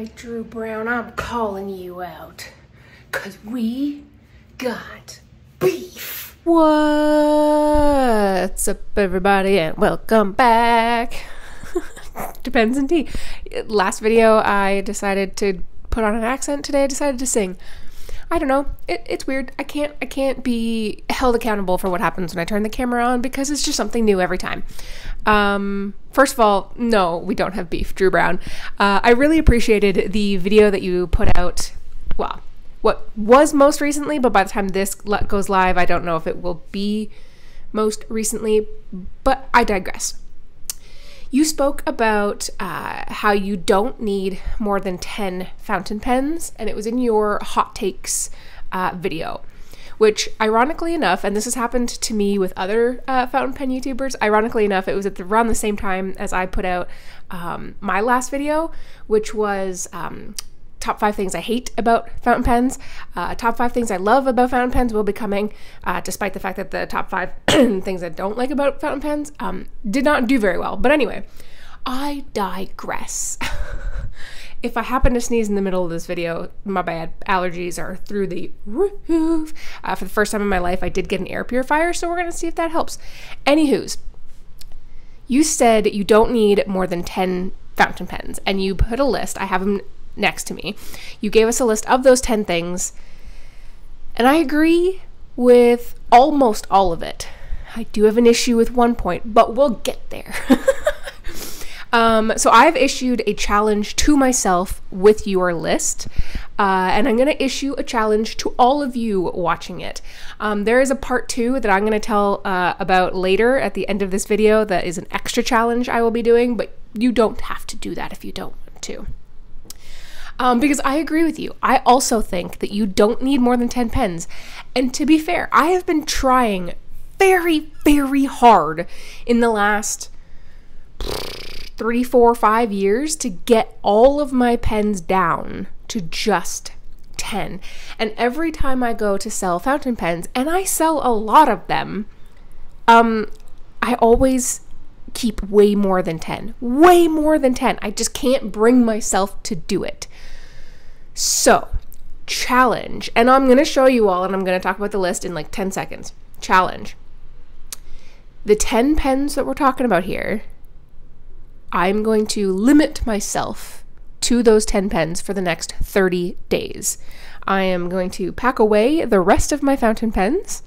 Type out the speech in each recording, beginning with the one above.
right, Drew Brown, I'm calling you out. 'Cause we got beef. What's up, everybody, and welcome back. Depends on tea. Last video, I decided to put on an accent. Today, I decided to sing. I don't know. It's weird. I can't be held accountable for what happens when I turn the camera on because it's just something new every time. First of all, no, we don't have beef, Drew Brown. I really appreciated the video that you put out. Well, what was most recently, but by the time this goes live, I don't know if it will be most recently, but I digress. You spoke about how you don't need more than 10 fountain pens, and it was in your hot takes video, which ironically enough, and this has happened to me with other fountain pen YouTubers, ironically enough, it was at around the same time as I put out my last video, which was top 5 things I hate about fountain pens. Top 5 things I love about fountain pens will be coming, despite the fact that the top 5 things I don't like about fountain pens did not do very well. But anyway, I digress. If I happen to sneeze in the middle of this video, my bad. Allergies are through the roof. For the first time in my life, I did get an air purifier, so we're going to see if that helps. Anywho's, you said you don't need more than 10 fountain pens, and you put a list. I have them next to me. You gave us a list of those 10 things, and I agree with almost all of it. I do have an issue with one point, but we'll get there. So I've issued a challenge to myself with your list, and I'm going to issue a challenge to all of you watching it. There is a part 2 that I'm going to tell about later at the end of this video that is an extra challenge I will be doing, but you don't have to do that if you don't want to. Because I agree with you. I also think that you don't need more than 10 pens. And to be fair, I have been trying very, very hard in the last 3, 4, 5 years to get all of my pens down to just 10. And every time I go to sell fountain pens, and I sell a lot of them, I always keep way more than 10. Way more than 10. I just can't bring myself to do it. So, challenge, and I'm going to show you all, and I'm going to talk about the list in like 10 seconds. Challenge. The 10 pens that we're talking about here, I'm going to limit myself to those 10 pens for the next 30 days. I am going to pack away the rest of my fountain pens,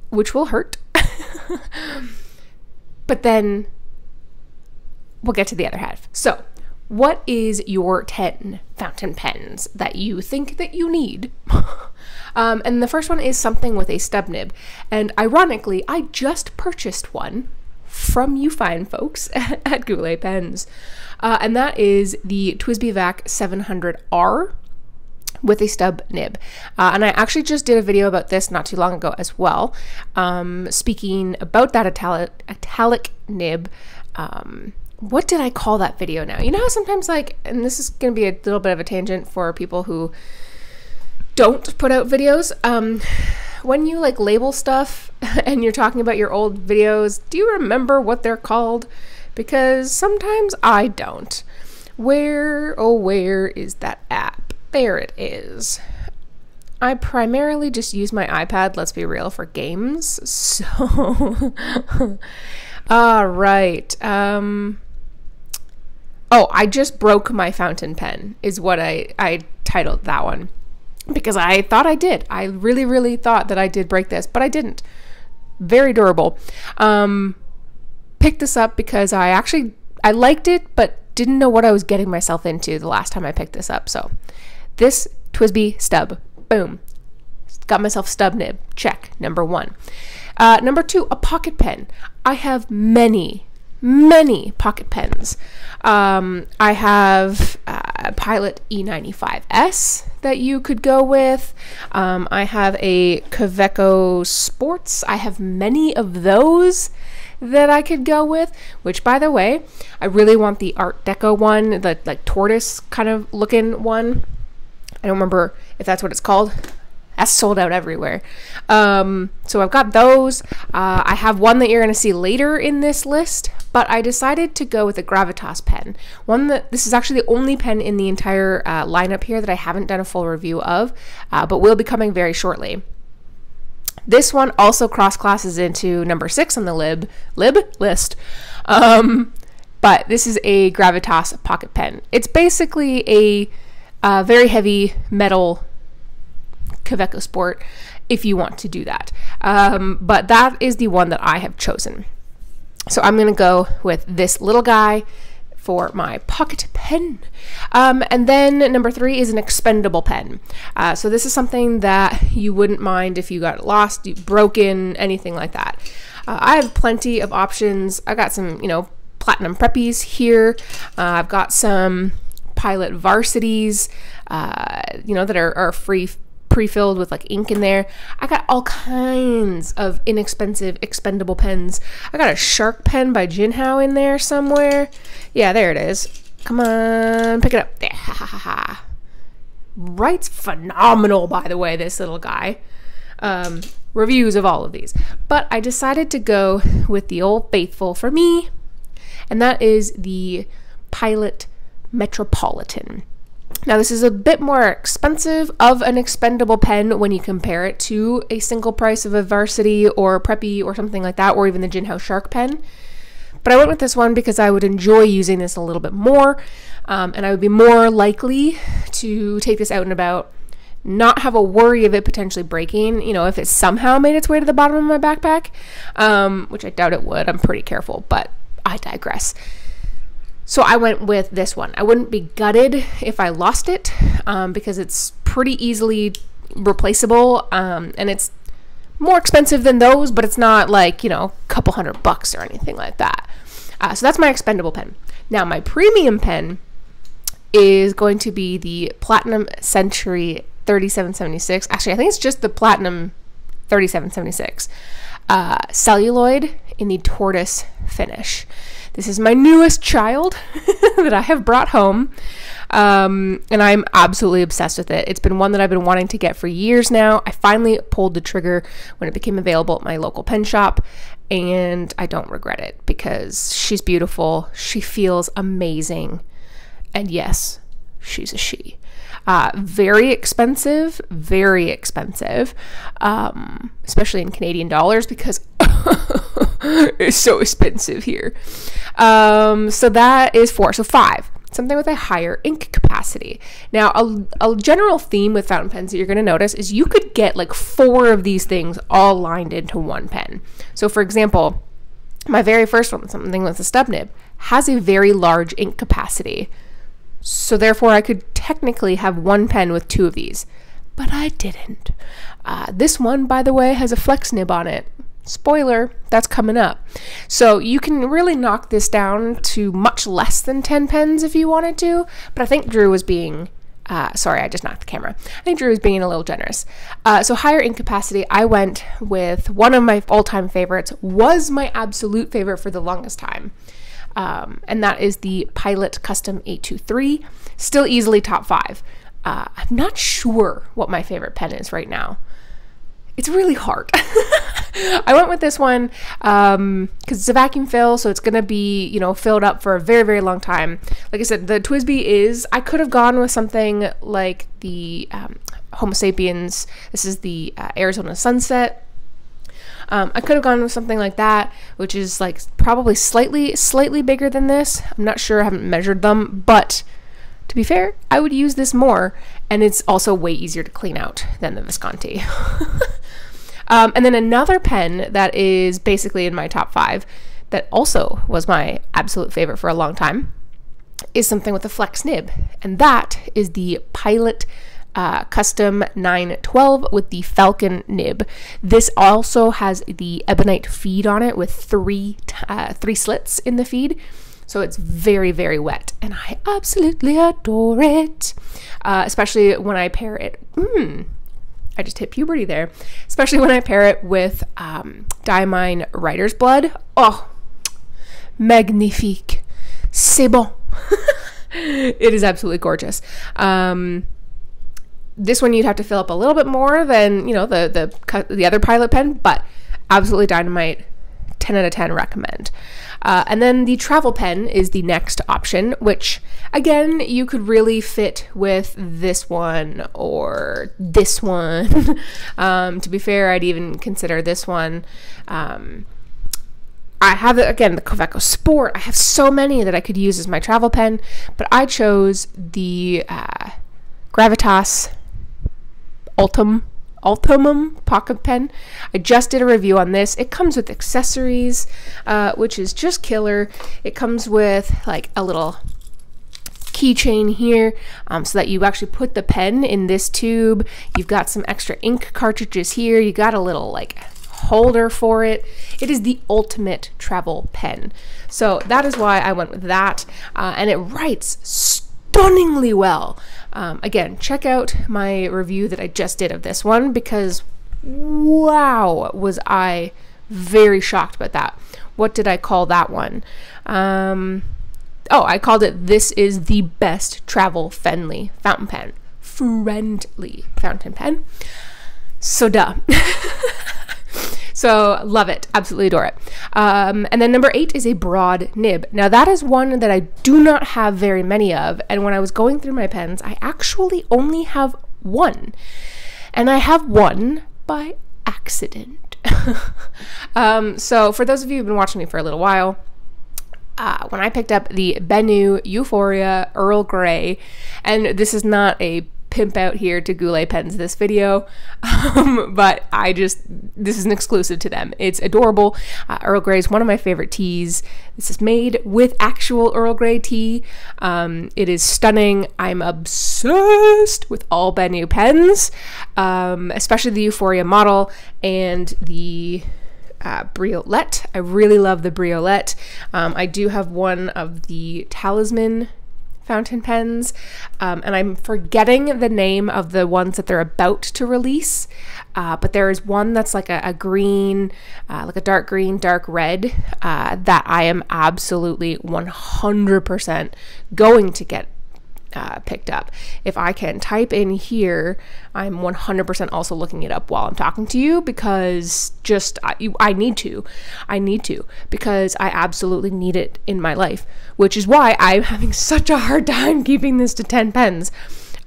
which will hurt. But then we'll get to the other half. So, what is your 10 fountain pens that you think that you need? And the first one is something with a stub nib. And ironically, I just purchased one from you fine folks at Goulet Pens. And that is the TWSBI Vac 700R with a stub nib. And I actually just did a video about this not too long ago as well. Speaking about that italic nib, what did I call that video now? You know how sometimes, like, and this is going to be a little bit of a tangent for people who don't put out videos. When you, like, label stuff and you're talking about your old videos, do you remember what they're called? Because sometimes I don't. Where is that app? There it is. I primarily just use my iPad, let's be real, for games. So, all right. Oh, I just broke my fountain pen is what I titled that one, because I thought I did. I really, really thought that I did break this, but I didn't. Very durable. Picked this up because I liked it, but didn't know what I was getting myself into the last time I picked this up. So this TWSBI stub, boom. Got myself stub nib, check, number 1. Number 2, a pocket pen. I have many pocket pens. I have a Pilot E95S that you could go with. I have a Kaweco Sports. I have many of those that I could go with, which, by the way, I really want the Art Deco one, the like tortoise kind of looking one. I don't remember if that's what it's called. That's sold out everywhere. So I've got those. I have one that you're going to see later in this list, but I decided to go with a Gravitas pen. This is actually the only pen in the entire lineup here that I haven't done a full review of, but will be coming very shortly. This one also cross-classes into number 6 on the lib list, but this is a Gravitas pocket pen. It's basically a very heavy metal Kaweco Sport if you want to do that, but that is the one that I have chosen. So I'm going to go with this little guy for my pocket pen. And then number 3 is an expendable pen. So this is something that you wouldn't mind if you got lost, broken, anything like that. I have plenty of options. I got some, Platinum Preppies here. I've got some Pilot Varsities, that are pre-filled with like ink in there. I got all kinds of inexpensive expendable pens. I got a shark pen by Jinhao in there somewhere. Yeah, there it is. Come on, pick it up. There. Ha, ha, ha, ha. Writes phenomenal, by the way, this little guy. Reviews of all of these. But I decided to go with the old faithful for me, and that is the Pilot Metropolitan. Now, this is a bit more expensive of an expendable pen when you compare it to a single price of a Varsity or Preppy or something like that, or even the Jinhao Shark pen. But I went with this one because I would enjoy using this a little bit more, and I would be more likely to take this out and about, not have a worry of it potentially breaking, if it somehow made its way to the bottom of my backpack, which I doubt it would. I'm pretty careful, but I digress. So I went with this one. I wouldn't be gutted if I lost it, because it's pretty easily replaceable, and it's more expensive than those, but it's not like, a couple $100 or anything like that. So that's my expendable pen. Now, my premium pen is going to be the Platinum Century 3776. Actually, I think it's just the Platinum 3776. Celluloid in the tortoise finish. This is my newest child that I have brought home, and I'm absolutely obsessed with it. It's been one that I've been wanting to get for years now. I finally pulled the trigger when it became available at my local pen shop, and I don't regret it because she's beautiful. She feels amazing, and yes, she's a she. Very expensive, especially in Canadian dollars because it's so expensive here. So that is 4. So 5, something with a higher ink capacity. Now, a general theme with fountain pens that you're going to notice is you could get like 4 of these things all lined into one pen. So for example, my very first one, something with a stub nib, has a very large ink capacity. So therefore I could technically have one pen with 2 of these, but I didn't. This one, by the way, has a flex nib on it. Spoiler, that's coming up. So you can really knock this down to much less than 10 pens if you wanted to, but I think Drew was being, sorry, I just knocked the camera. I think Drew was being a little generous. So higher ink capacity, I went with one of my all-time favorites, was my absolute favorite for the longest time. And that is the Pilot Custom 823, still easily top 5. I'm not sure what my favorite pen is right now. It's really hard. I went with this one because it's a vacuum fill, so it's going to be, filled up for a very, very long time. Like I said, the TWSBI I could have gone with something like the Homo sapiens. This is the Arizona Sunset. I could have gone with something like that, which is like probably slightly bigger than this. I'm not sure, I haven't measured them, but to be fair, I would use this more, and it's also way easier to clean out than the Visconti. And then another pen that is basically in my top 5 that also was my absolute favorite for a long time is something with a flex nib, and that is the Pilot Custom 912 with the Falcon nib. This also has the ebonite feed on it with three slits in the feed, so it's very, very wet, and I absolutely adore it, especially when I pair it. I just hit puberty there. Especially when I pair it with Diamine Writer's Blood. Oh, magnifique. C'est bon. It is absolutely gorgeous. This one you'd have to fill up a little bit more than, the other Pilot pen, but absolutely dynamite. 10 out of 10 recommend. And then the travel pen is the next option, which again, you could really fit with this one or this one. To be fair, I'd even consider this one. I have, again, the Kaweco Sport. I have so many that I could use as my travel pen, but I chose the Gravitas Ultimum pocket pen. I just did a review on this. It comes with accessories, which is just killer. It comes with like a little keychain here, so that you actually put the pen in this tube. You've got some extra ink cartridges here. You got a little like holder for it. It is the ultimate travel pen. So that is why I went with that, and it writes stunningly well. Again, check out my review that I just did of this one, because wow, was I very shocked about that. What did I call that one? Oh, I called it, this is the best travel friendly fountain pen. Friendly fountain pen. So duh. So love it, absolutely adore it. And then number 8 is a broad nib. Now that is one that I do not have very many of, and when I was going through my pens, I actually only have one, and I have one by accident. So for those of you who've been watching me for a little while, when I picked up the Benu Euphoria Earl Grey, and this is not a pimp out here to Goulet Pens this video, but this is an exclusive to them. It's adorable. Earl Grey is one of my favorite teas. This is made with actual Earl Grey tea. It is stunning. I'm obsessed with all Benu pens, especially the Euphoria model and the Briolette. I really love the Briolette. I do have one of the Talisman fountain pens, and I'm forgetting the name of the ones that they're about to release, but there is one that's like a green, like a dark green, dark red, that I am absolutely 100% going to get picked up. If I can type in here, I'm 100% also looking it up while I'm talking to you, because I need to, because I absolutely need it in my life, which is why I'm having such a hard time keeping this to 10 pens.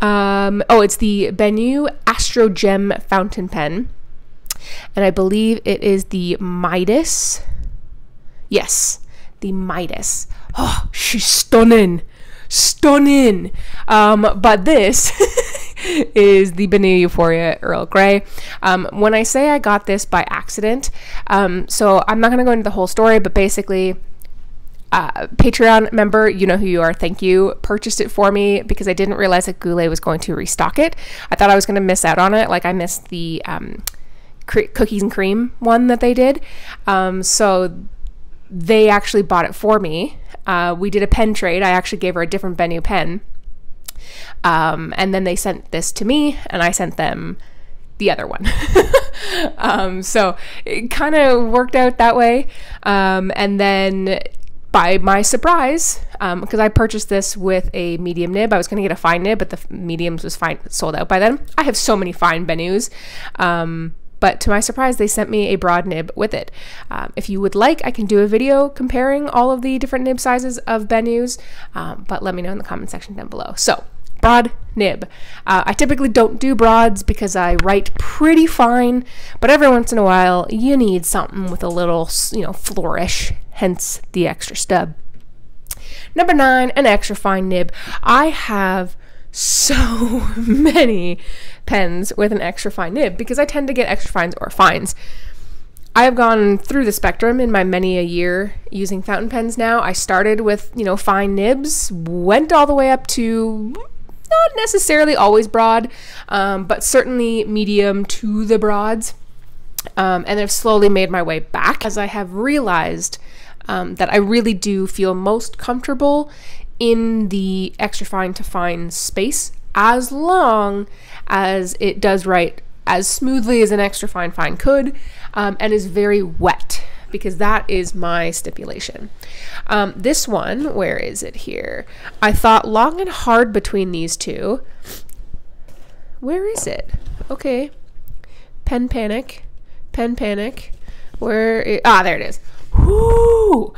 Oh, it's the Benu Astro Gem fountain pen, and I believe it is the Midas. Yes, the Midas. Oh, she's stunning. But this is the Benu Euphoria Earl Grey. When I say I got this by accident, so I'm not going to go into the whole story, but basically, Patreon member, you know who you are, thank you, purchased it for me because I didn't realize that Goulet was going to restock it. I thought I was going to miss out on it, like I missed the cookies and cream one that they did. So they actually bought it for me. We did a pen trade. I actually gave her a different Benu pen. And then they sent this to me, and I sent them the other one. So it kind of worked out that way. And then by my surprise, because I purchased this with a medium nib, I was going to get a fine nib, but the mediums was sold out by then. I have so many fine Benus. But to my surprise, they sent me a broad nib with it. If you would like, I can do a video comparing all of the different nib sizes of Benus, but let me know in the comment section down below. So, broad nib. I typically don't do broads because I write pretty fine, but every once in a while, you need something with a little, flourish, hence the extra stub. Number 9, an extra fine nib. I have so many pens with an extra fine nib because I tend to get extra fines or fines. I have gone through the spectrum in my many a year using fountain pens now. I started with, fine nibs, went all the way up to not necessarily always broad, but certainly medium to the broads, and I've slowly made my way back as I have realized that I really do feel most comfortable in the extra fine to fine space, as long as it does write as smoothly as an extra fine could, and is very wet, because that is my stipulation. This one, where is it here? I thought long and hard between these two. Where is it? Okay. Pen panic. There it is. Whoo!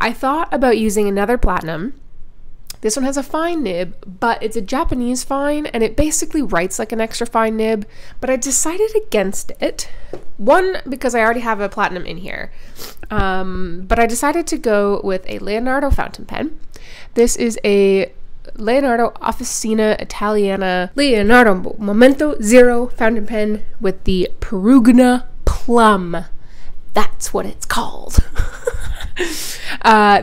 I thought about using another platinum. This one has a fine nib, but it's a Japanese fine, and it basically writes like an extra fine nib, but I decided against it. One, because I already have a platinum in here, but I decided to go with a Leonardo fountain pen. This is a Leonardo Officina Italiana Leonardo Momento Zero fountain pen with the Perugina Plum. That's what it's called.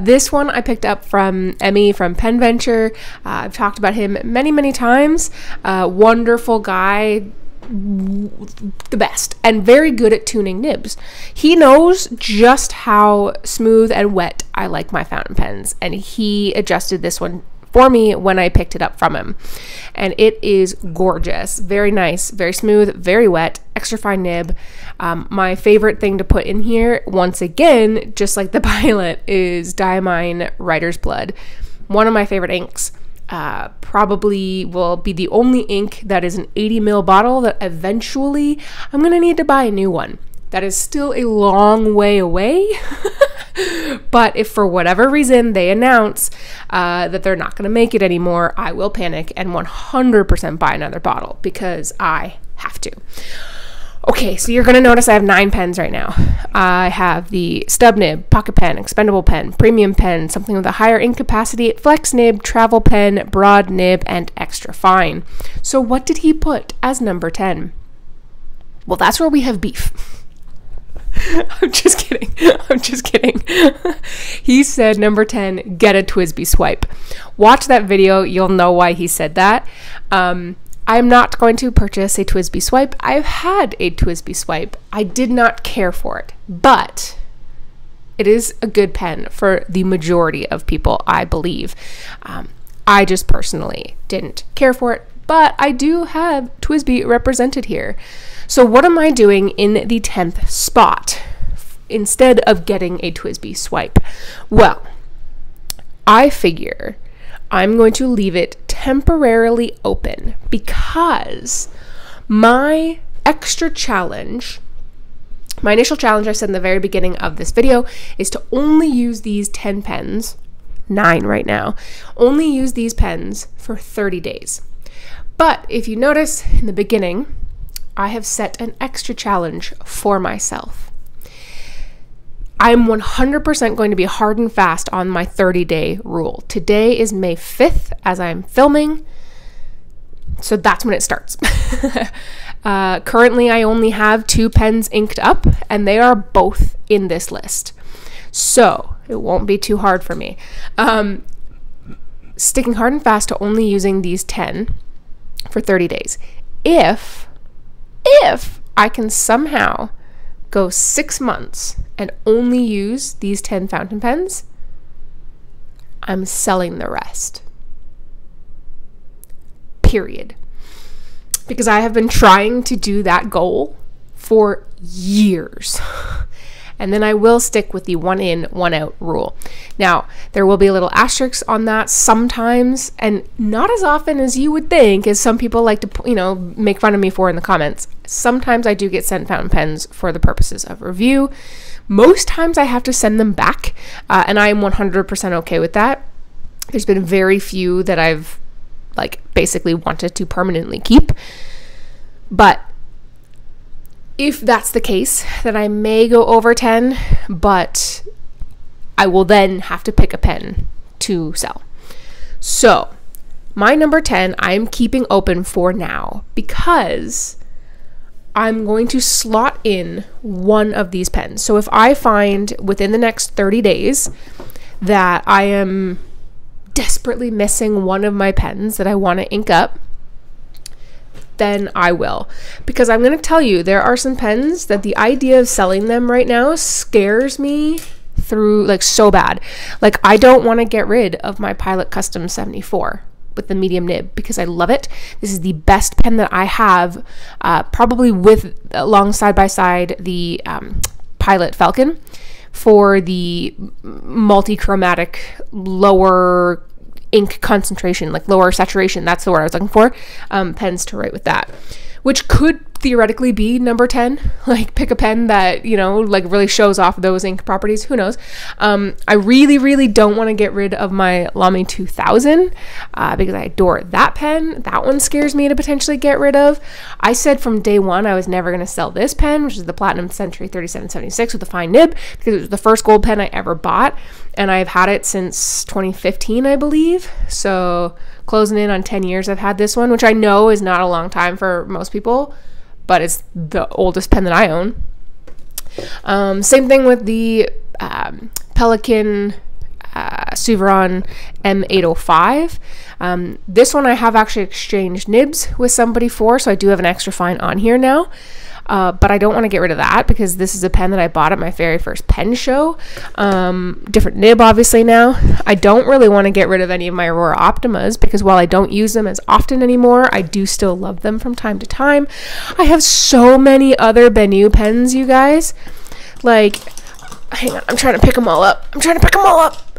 This one I picked up from Emmy from Pen Venture. I've talked about him many, many times. Wonderful guy, the best, and very good at tuning nibs. He knows just how smooth and wet I like my fountain pens, and he adjusted this one for me when I picked it up from him, and it is gorgeous. Very nice, very smooth, very wet, extra fine nib. My favorite thing to put in here, once again, just like the Pilot, is Diamine Writer's Blood. One of my favorite inks. Probably will be the only ink that is an 80 ml bottle that eventually I'm gonna need to buy a new one. That is still a long way away. But if for whatever reason they announce that they're not going to make it anymore, I will panic and 100% buy another bottle because I have to. Okay, so you're going to notice I have 9 pens right now. I have the stub nib, pocket pen, expendable pen, premium pen, something with a higher ink capacity, flex nib, travel pen, broad nib, and extra fine. So what did he put as number 10? Well, that's where we have beef. I'm just kidding. I'm just kidding. He said number 10, get a TWSBI swipe. Watch that video. You'll know why he said that. I'm not going to purchase a TWSBI swipe. I've had a TWSBI swipe. I did not care for it, but it is a good pen for the majority of people, I believe. I just personally didn't care for it, but I do have TWSBI represented here. So what am I doing in the 10th spot instead of getting a TWSBI swipe? Well, I figure I'm going to leave it temporarily open because my extra challenge, my initial challenge I said in the very beginning of this video, is to only use these 10 pens, 9 right now, only use these pens for 30 days. But if you notice in the beginning, I have set an extra challenge for myself. I'm 100% going to be hard and fast on my 30-day rule. Today is May 5th as I'm filming, so that's when it starts. Currently, I only have 2 pens inked up, and they are both in this list. So it won't be too hard for me. Sticking hard and fast to only using these 10 for 30 days. If I can somehow go 6 months and only use these 10 fountain pens, I'm selling the rest. Period. Because I have been trying to do that goal for years. And then I will stick with the 1 in, 1 out rule. Now, there will be a little asterisk on that sometimes, and not as often as you would think, as some people like to, make fun of me for in the comments. Sometimes I do get sent fountain pens for the purposes of review. Most times I have to send them back, and I am 100% okay with that. There's been very few that I've, basically wanted to permanently keep. But if that's the case, then I may go over 10, but I will then have to pick a pen to sell. So my number 10, I'm keeping open for now because I'm going to slot in one of these pens. So if I find within the next 30 days that I am desperately missing one of my pens that I want to ink up, then I will. Because I'm going to tell you, there are some pens that the idea of selling them right now scares me through so bad. I don't want to get rid of my Pilot Custom 74 with the medium nib because I love it. This is the best pen that I have, probably along side by side the Pilot Falcon for the multi-chromatic lower ink concentration, lower saturation, that's the word I was looking for, pens to write with that, which could theoretically be number 10, like pick a pen that, you know, like really shows off those ink properties. Who knows? I really don't want to get rid of my Lamy 2000 because I adore that pen. That one scares me to potentially get rid of. I said from day one I was never going to sell this pen, which is the Platinum Century 3776 with the Fine Nib, because it was the first gold pen I ever bought, and I've had it since 2015, I believe. So closing in on 10 years I've had this one, which I know is not a long time for most people, but it's the oldest pen that I own. Same thing with the Pelikan Suveron M805. This one I have actually exchanged nibs with somebody for, so I do have an extra fine on here now. But I don't want to get rid of that because this is a pen that I bought at my very first pen show. Different nib obviously now. I don't really want to get rid of any of my Aurora Optimas because while I don't use them as often anymore, I do still love them from time to time. I have so many other Benu pens, you guys. Like, hang on, I'm trying to pick them all up.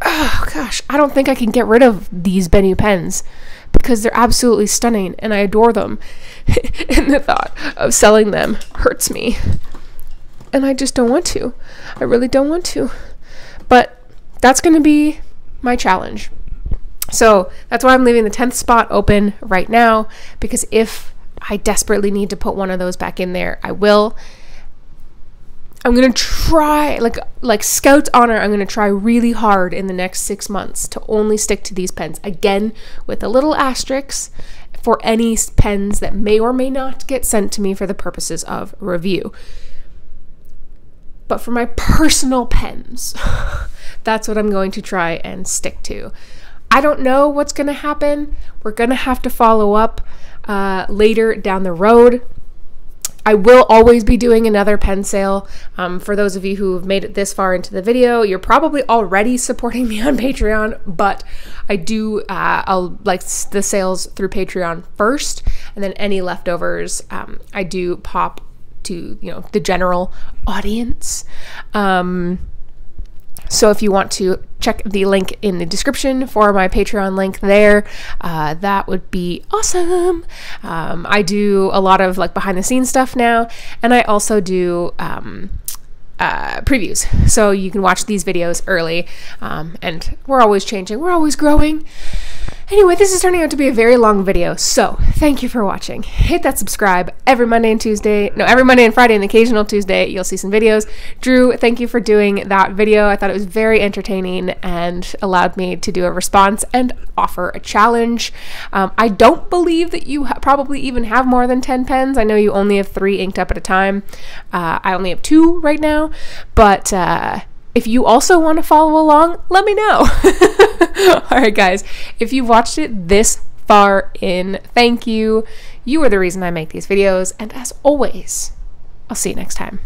Oh gosh, I don't think I can get rid of these Benu pens because they're absolutely stunning and I adore them. And the thought of selling them hurts me. And I just don't want to. I really don't want to. But that's going to be my challenge. So that's why I'm leaving the 10th spot open right now, because if I desperately need to put one of those back in there, I will. I'm going to try, like Scout's honor, I'm going to try really hard in the next 6 months to only stick to these pens. Again, with a little asterisk for any pens that may or may not get sent to me for the purposes of review. But for my personal pens, that's what I'm going to try and stick to. I don't know what's going to happen. We're going to have to follow up later down the road. I will always be doing another pen sale. For those of you who have made it this far into the video, you're probably already supporting me on Patreon, but I do, I'll like the sales through Patreon first, and then any leftovers, I do pop to, you know, the general audience. So if you want to check the link in the description for my Patreon link there, that would be awesome. I do a lot of like behind the scenes stuff now, and I also do previews. So you can watch these videos early, and we're always changing. We're always growing. Anyway, this is turning out to be a very long video, so thank you for watching. Hit that subscribe every Monday and Friday and occasional Tuesday. You'll see some videos. Drew, thank you for doing that video. I thought it was very entertaining and allowed me to do a response and offer a challenge. I don't believe that you probably even have more than 10 pens. I know you only have 3 inked up at a time. I only have 2 right now, but if you also want to follow along, let me know. All right, guys, if you watched it this far in, thank you. You are the reason I make these videos, and as always, I'll see you next time.